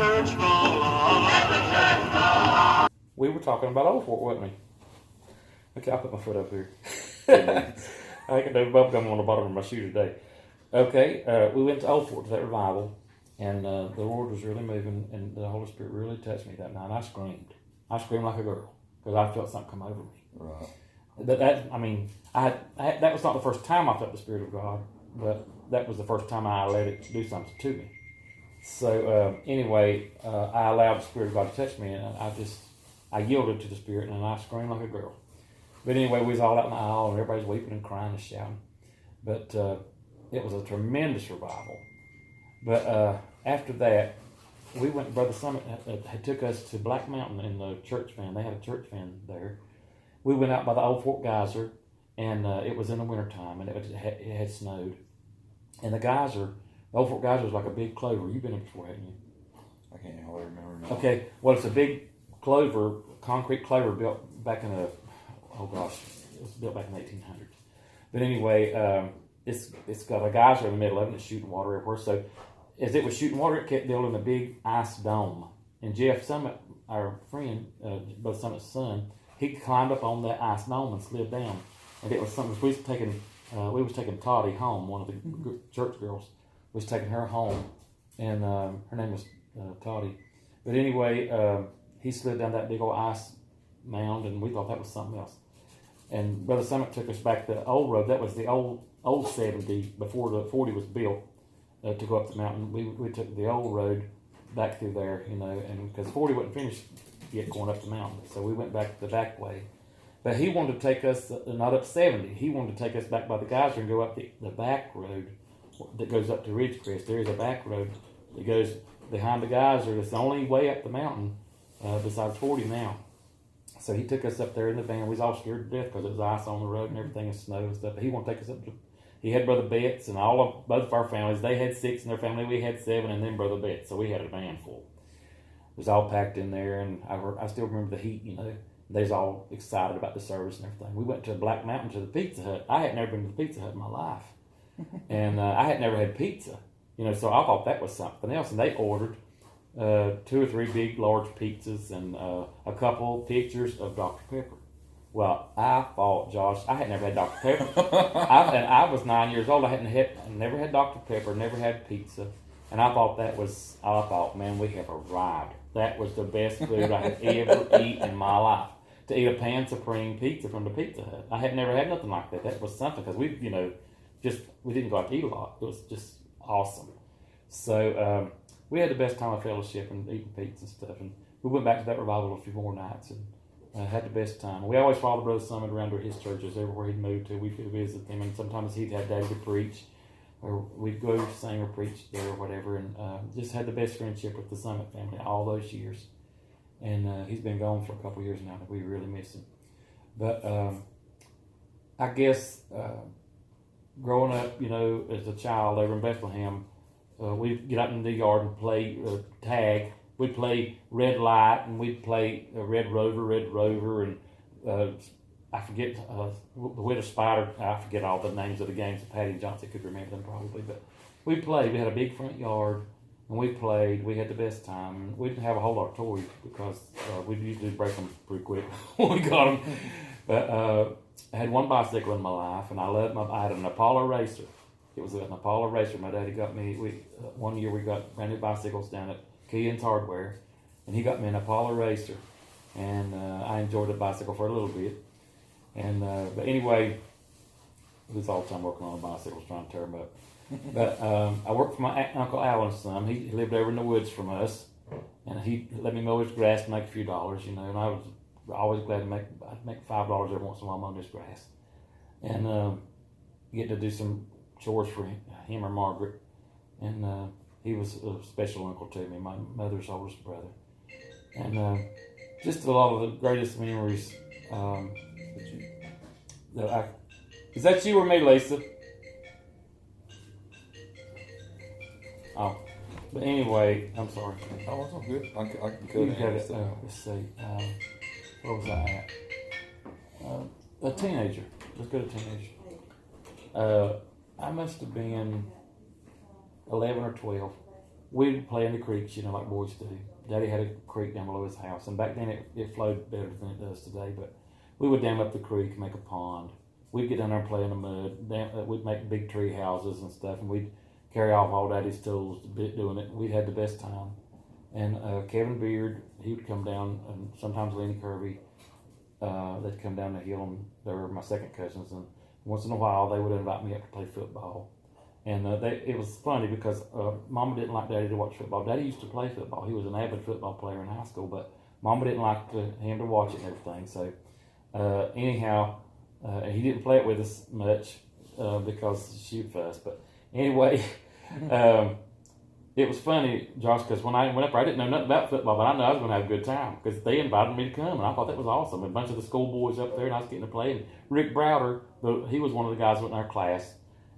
church for long. We were talking about Old Fort, wasn't we? Okay, I'll put my foot up here. I can do bubble gum on the bottom of my shoe today. Okay, we went to Old Fort to that revival, and the Lord was really moving, and the Holy Spirit really touched me that night. I screamed. I screamed like a girl because I felt something come over me. Right. That was not the first time I felt the Spirit of God, but that was the first time I let it do something to me. So anyway, I allowed the Spirit of God to touch me, and I yielded to the Spirit, and I screamed like a girl. But anyway, we was all out in the aisle, and everybody's weeping and crying and shouting. But it was a tremendous revival. But after that, we went. Brother Summit had took us to Black Mountain in the church van. They had a church van there. We went out by the Old Fort Geyser, and it was in the wintertime, and it had snowed. And the Old Fort Geyser was like a big clover. You've been there before, haven't you? I can't hardly remember now. Okay, well, it's a big concrete clover built back in it was built back in the 1800s. But anyway, it's got a geyser in the middle of it. It's shooting water everywhere. So as it was shooting water, it kept building a big ice dome. And Jeff Summit, our friend, Brother Summit's son, he climbed up on that ice dome and slid down. And it was something we was taking Toddy home, one of the church girls. We was taking her home, and her name was Toddy. But anyway, he slid down that big old ice mound, and we thought that was something else. And Brother Summit took us back the old road. That was the old 70 before the 40 was built to go up the mountain. We took the old road back through there, and because 40 wasn't finished yet going up the mountain, so we went back the back way. But he wanted to take us not up 70. He wanted to take us back by the geyser and go up the back road that goes up to Ridgecrest. There is a back road that goes behind the geyser. It's the only way up the mountain besides 40 now. So he took us up there in the van. We was all scared to death because it was ice on the road and everything and snow and stuff. But he wanted to take us up to. He had Brother Betts and both of our families. They had 6 in their family. We had 7, and then Brother Betts. So we had a van full. It was all packed in there, and I still remember the heat. They was all excited about the service and everything. We went to Black Mountain to the Pizza Hut. I had never been to the Pizza Hut in my life, and I had never had pizza. So I thought that was something else. And they ordered 2 or 3 big, large pizzas and a couple pictures of Dr. Pepper. Well, I thought, Josh, I had never had Dr. Pepper. I was 9 years old. I never had Dr. Pepper, never had pizza. And I thought man, we have arrived. That was the best food I had ever eaten in my life. To eat a Pan Supreme pizza from the Pizza Hut. I had never had nothing like that. That was something, because we didn't go out to eat a lot. It was just awesome. So we had the best time of fellowship and eating pizza and stuff. And we went back to that revival a few more nights and had the best time. We always followed Brother Summit around to his churches everywhere he'd moved to. We'd visit them, and sometimes he'd have Daddy to preach, or we'd go sing or preach there or whatever. And just had the best friendship with the Summit family all those years. And he's been gone for a couple of years now, and we really miss him. But I guess growing up, as a child over in Bethlehem, we'd get out in the yard and play tag. We'd play red light, and we'd play red rover, and I forget the Widow Spider. I forget all the names of the games. Patty Johnson could remember them probably, but we played. We had a big front yard. And we played. We had the best time. We didn't have a whole lot of toys because we usually break them pretty quick when we got them. But I had one bicycle in my life, and I had an Apollo Racer. It was an Apollo Racer. My daddy got me. One year we got brand new bicycles down at Keehan's Hardware, and he got me an Apollo Racer, and I enjoyed the bicycle for a little bit. And but anyway, it was all the time working on the bicycles, trying to tear them up. But I worked for my Uncle Alan's son. He lived over in the woods from us, and he let me mow his grass and make a few dollars, and I was always glad to make $5 every once in a while mowing his grass, and get to do some chores for him or Margaret. And he was a special uncle to me, my mother's oldest brother, and just a lot of the greatest memories. Is that you or me, Lisa? Oh, but anyway, I'm sorry. Oh, it's all good. I can cut You it. got it. Let's see. Where was I at? A teenager. Let's go to teenager. I must have been 11 or 12, we'd play in the creeks, you know, like boys do. Daddy had a creek down below his house, and back then it flowed better than it does today. But we would dam up the creek and make a pond. We'd get down there and play in the mud. We'd make big tree houses and stuff, and we'd carry off all Daddy's tools doing it. We had the best time. And Kevin Beard, he would come down, and sometimes Lenny Kirby. They'd come down the hill, and they were my second cousins. And once in a while, they would invite me up to play football. And it was funny because Mama didn't like Daddy to watch football. Daddy used to play football. He was an avid football player in high school, but Mama didn't like him to watch it and everything. So anyhow, he didn't play it with us much because she would fuss. But anyway, it was funny, Josh, because when I went up there, I didn't know nothing about football, but I knew I was going to have a good time because they invited me to come, and I thought that was awesome. A bunch of the schoolboys up there, and I was getting to play. And Rick Browder, he was one of the guys that went in our class.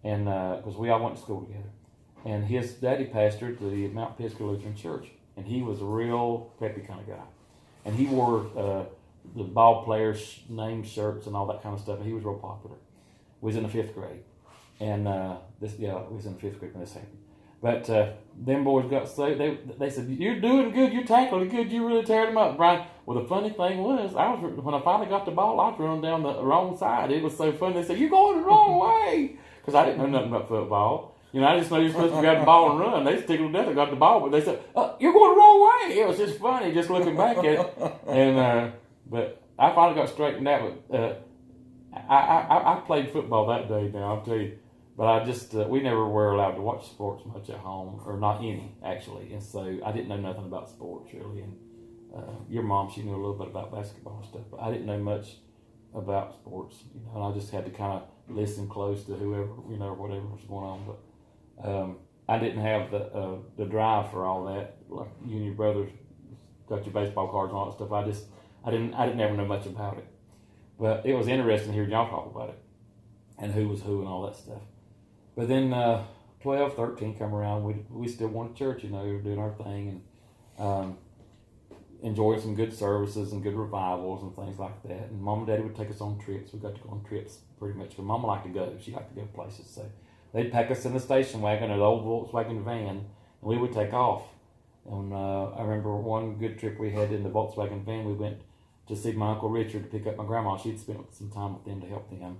And because we all went to school together, and his daddy pastored the Mount Pisgah Lutheran Church, and he was a real peppy kind of guy, and he wore the ball players' name shirts and all that kind of stuff, and he was real popular. We was in the 5th grade, and we was in the 5th grade when this happened. But them boys got so they said, "You're doing good, you're tackling good, you really teared them up, Brian." Well, the funny thing was, when I finally got the ball, I was running down the wrong side. It was so funny. They said, "You're going the wrong way." Because I didn't know nothing about football. You know, I just know you're supposed to grab the ball and run. They just tickled to death. I got the ball, but they said, "You're going the wrong way." It was just funny, just looking back at it. And but I finally got straightened out. But I played football that day. Now I'll tell you, but I just we never were allowed to watch sports much at home, or not any actually. And so I didn't know nothing about sports really. And your mom, she knew a little bit about basketball and stuff, but I didn't know much about sports. You know, and I just had to kind of listen close to whoever, you know, or whatever was going on. But I didn't have the drive for all that. Like you and your brothers got your baseball cards and all that stuff. I didn't ever know much about it. But it was interesting hearing y'all talk about it and who was who and all that stuff. But then 12, 13 come around. We still went to church, you know, we were doing our thing and enjoying some good services and good revivals and things like that. And Mom and Daddy would take us on trips. We got to go on trips pretty much. But Mama liked to go. She liked to go places. So they'd pack us in the station wagon or the old Volkswagen van, and we would take off. And I remember one good trip we had in the Volkswagen van. We went to see my Uncle Richard to pick up my grandma. She'd spent some time with them to help them.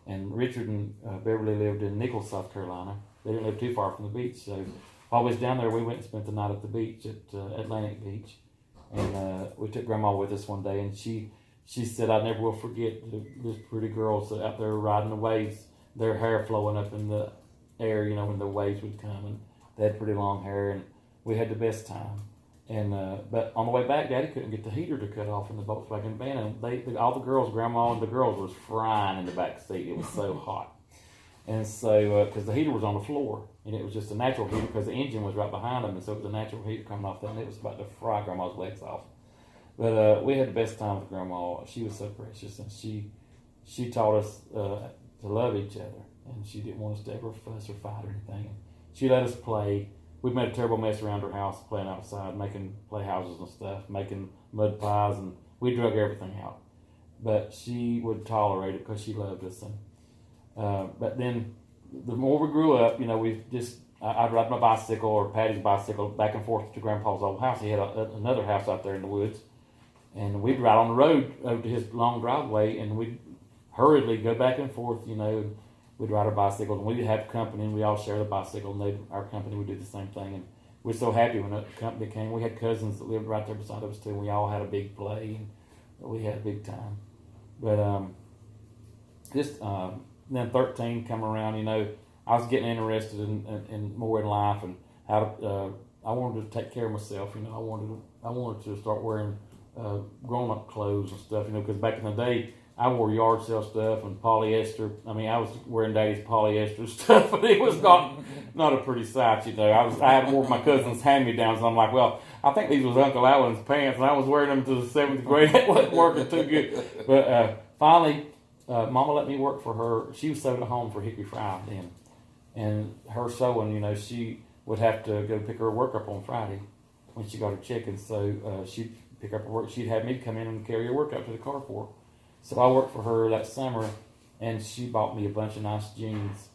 And Richard and Beverly lived in Nichols, South Carolina. They didn't live too far from the beach. So while we was down there, we went and spent the night at the beach at Atlantic Beach. And we took Grandma with us one day, and she said, "I never will forget these pretty girls out there riding the waves, their hair flowing up in the air, you know, when the waves would come, and they had pretty long hair, and we had the best time." And but on the way back, Daddy couldn't get the heater to cut off in the Volkswagen van, and all the girls, Grandma and the girls, was frying in the back seat. It was so hot. And so, because the heater was on the floor, and it was just a natural heater because the engine was right behind them, and so it was a natural heater coming off that, and it was about to fry Grandma's legs off. But we had the best time with Grandma. She was so precious, and she taught us to love each other, and she didn't want us to ever fuss or fight or anything. And she let us play. We made a terrible mess around her house, playing outside, making playhouses and stuff, making mud pies, and we drug everything out. But she would tolerate it because she loved us. And but then the more we grew up, you know, I'd ride my bicycle or Patty's bicycle back and forth to Grandpa's old house. He had another house out there in the woods, and we'd ride on the road over to his long driveway, and we'd hurriedly go back and forth, you know. We'd ride our bicycles, and we'd have company, and we all share the bicycle, and our company would do the same thing. And we were so happy when the company came. We had cousins that lived right there beside us too, and we all had a big play, and we had a big time. But then 13 come around, you know, I was getting interested in more in life and how to, I wanted to take care of myself, you know. I wanted to start wearing grown-up clothes and stuff, you know, because back in the day, I wore yard sale stuff and polyester. I mean, I was wearing Daddy's polyester stuff, but it was not a pretty sight, you know. I had worn my cousin's hand-me-downs, and I'm like, well, I think these was Uncle Alan's pants, and I was wearing them to the 7th grade. It wasn't working too good. But finally, Mama let me work for her. She was sewing at home for Hickory Fry then. And her sewing, you know, she would have to go pick her work up on Friday when she got her check. And so she'd pick up her work. She'd have me come in and carry her work up to the car for her. So I worked for her that summer, and she bought me a bunch of nice jeans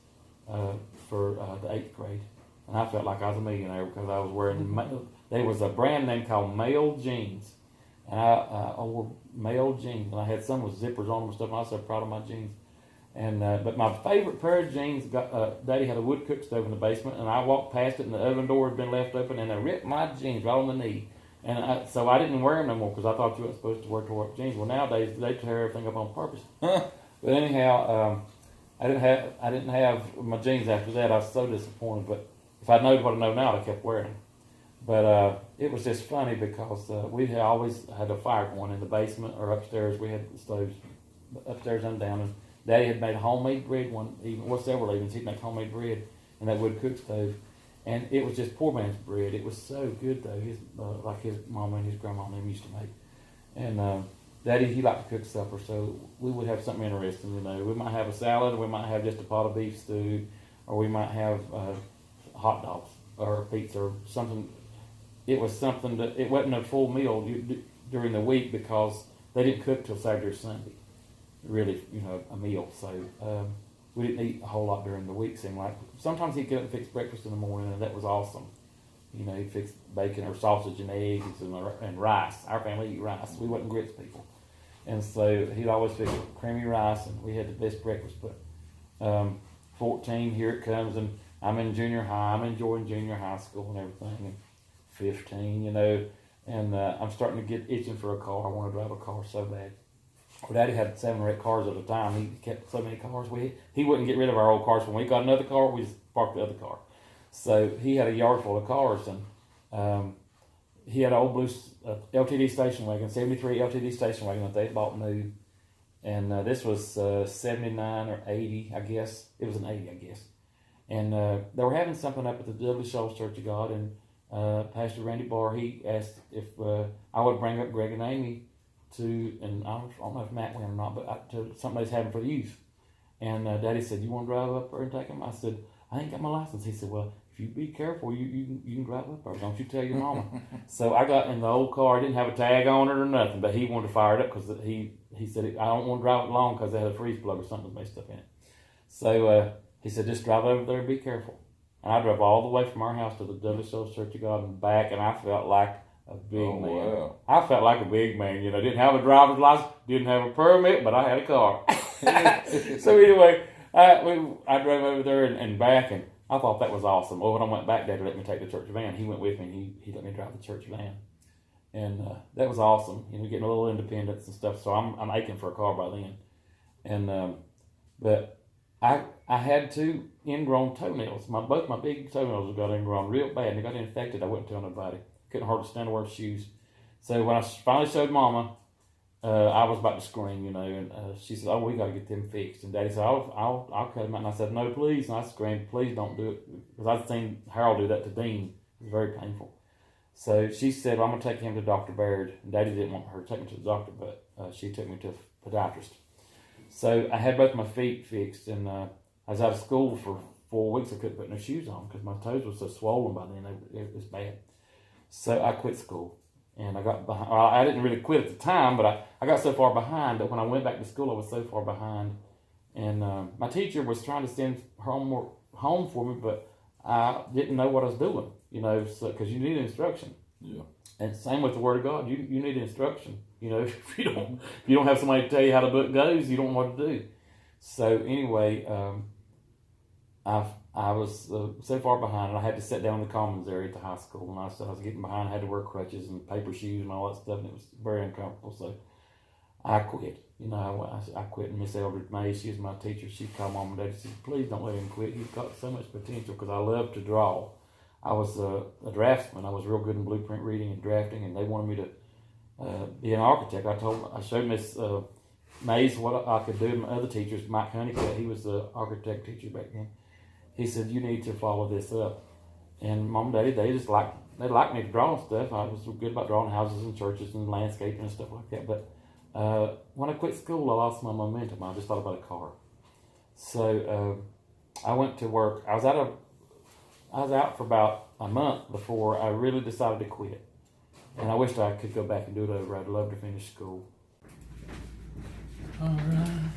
for the 8th grade. and I felt like I was a millionaire because I was wearing. There was a brand name called Male Jeans, and I wore Male Jeans, and I had some with zippers on them and stuff. And I was so proud of my jeans. And but my favorite pair of jeans, Daddy had a wood cook stove in the basement, and I walked past it, and the oven door had been left open, and I ripped my jeans right on the knee. And so I didn't wear them no more because I thought you weren't supposed to wear tore up jeans. Well, nowadays they tear everything up on purpose. But anyhow, I didn't have my jeans after that. I was so disappointed. But if I known what I know now, I kept wearing them. But it was just funny because we had always had a fire going in the basement or upstairs. We had the stoves upstairs and down. And Daddy had made homemade bread several evenings. He'd make homemade bread in that wood cook stove. And it was just poor man's bread. It was so good though. Like his mama and his grandma and them used to make. And Daddy, he liked to cook supper, so we would have something interesting. You know, we might have a salad, or we might have just a pot of beef stew, or we might have hot dogs or pizza or something. It was something that it wasn't a full meal during the week because they didn't cook till Saturday or Sunday. Really, a meal. So. We didn't eat a whole lot during the week, seemed like. Sometimes he'd get up and fix breakfast in the morning, and that was awesome. He'd fix bacon or sausage and eggs and rice. Our family eat rice. We wasn't grits people. And so he'd always fix creamy rice, and we had the best breakfast. But 14, here it comes, and I'm in junior high. I'm enjoying junior high school and everything. And 15, and I'm starting to get itching for a car. I want to drive a car so bad. Well, Daddy had 7 or 8 cars at a time. He kept so many cars. He wouldn't get rid of our old cars. When we got another car, we just parked the other car. So he had a yard full of cars, and he had an old blue LTD station wagon, 73 LTD station wagon that they bought new. And this was 79 or 80, I guess. It was an 80, I guess. And they were having something up at the Dudley Shoals Church of God, and Pastor Randy Barr, he asked if I would bring up Greg and Amy and I don't know if Matt went or not, but to something they was having for the youth. And Daddy said, "You want to drive up there and take them?" I said, "I ain't got my license." He said, "Well, if you be careful, you can drive up there. Don't you tell your mama." So I got in the old car. I didn't have a tag on it or nothing, but he wanted to fire it up because he said, "I don't want to drive it long because they had a freeze plug or something messed up in it." So he said, "Just drive over there and be careful." And I drove all the way from our house to the Dudley Shoals Church of God and back, and I felt like a big man. Wow. I felt like a big man, Didn't have a driver's license, didn't have a permit, but I had a car. So anyway, I drove over there and back, and I thought that was awesome. Well, when I went back, Dad let me take the church van. He went with me, and he let me drive the church van. And that was awesome, getting a little independence and stuff. So I'm aching for a car by then. And but I had 2 ingrown toenails. Both my big toenails got ingrown real bad, and they got infected. I wouldn't tell nobody. Couldn't hardly stand to wear shoes. So when I finally showed Mama, I was about to scream, and she said, "Oh, we got to get them fixed." And Daddy said, I'll cut them out. And I said, "No, please." And I screamed, "Please don't do it." Because I'd seen Harold do that to Dean. It was very painful. So she said, "Well, I'm going to take him to Dr. Baird." And Daddy didn't want her to take me to the doctor, but she took me to a podiatrist. So I had both my feet fixed, and I was out of school for 4 weeks. I couldn't put no shoes on because my toes were so swollen by then. It was bad. So I quit school, and I got behind. Well, I didn't really quit at the time, but I got so far behind that when I went back to school, I was so far behind. And my teacher was trying to send homework home for me, but I didn't know what I was doing, because you need instruction. Yeah. And same with the Word of God, you need instruction. If you don't have somebody to tell you how the book goes, you don't know what to do. So anyway, I was so far behind, and I had to sit down in the commons area at the high school. And I was getting behind. I had to wear crutches and paper shoes and all that stuff, and it was very uncomfortable. So I quit. I quit. And Miss Eldred May, she was my teacher. She called Mom and Dad and said, "Please don't let him quit. He's got so much potential," because I love to draw. I was a draftsman. I was real good in blueprint reading and drafting, and they wanted me to be an architect. I showed Miss Mays what I could do. My other teachers, Mike Honeycutt, he was the architect teacher back then. He said, "You need to follow this up." And Mom and Daddy, they liked me to draw and stuff. I was good about drawing houses and churches and landscaping and stuff like that. But when I quit school, I lost my momentum. I just thought about a car. So I went to work. I was out for about a month before I really decided to quit. And I wished I could go back and do it over. I'd love to finish school. All right.